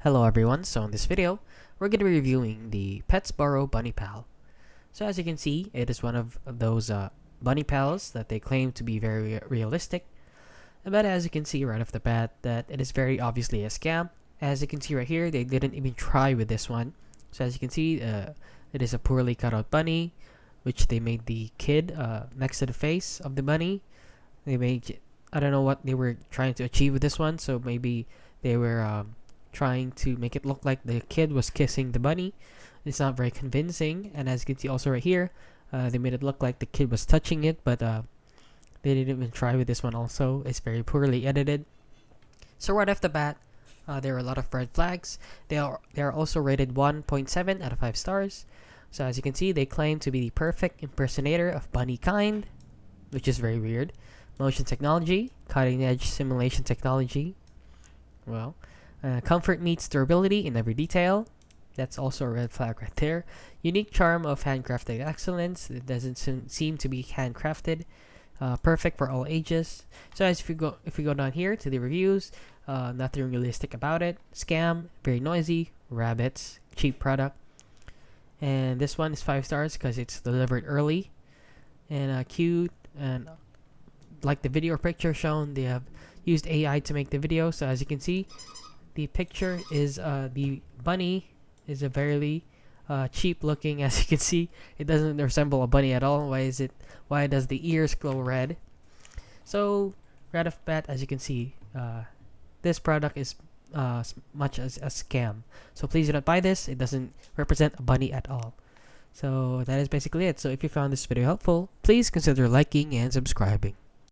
Hello everyone, so in this video, we're going to be reviewing the Petsboro Bunny Pal. So as you can see, it is one of those bunny pals that they claim to be very realistic. But as you can see right off the bat, that it is very obviously a scam. As you can see right here, they didn't even try with this one. So as you can see, it is a poorly cut out bunny, which they made the kid next to the face of the bunny. I don't know what they were trying to achieve with this one, so maybe they were trying to make it look like the kid was kissing the bunny. It's not very convincing, and as you can see also right here, they made it look like the kid was touching it, but they didn't even try with this one also. It's very poorly edited. So right off the bat, there are a lot of red flags. They are also rated 1.7 out of 5 stars. So as you can see, they claim to be the perfect impersonator of bunny kind, which is very weird. Motion technology, cutting edge simulation technology. Well, comfort meets durability in every detail. That's also a red flag right there. Unique charm of handcrafted excellence. It doesn't seem to be handcrafted. Perfect for all ages. So as if we go down here to the reviews, nothing realistic about it. Scam, very noisy. Rabbits, cheap product. And this one is 5 stars because it's delivered early and cute, and like the video or picture shown, they have used AI to make the video. So as you can see, the picture is the bunny is a very cheap looking. As you can see, it doesn't resemble a bunny at all. Why does the ears glow red? So right off the bat, as you can see, this product is much as a scam. So please do not buy this. It doesn't represent a bunny at all. So that is basically it. So if you found this video helpful, please consider liking and subscribing.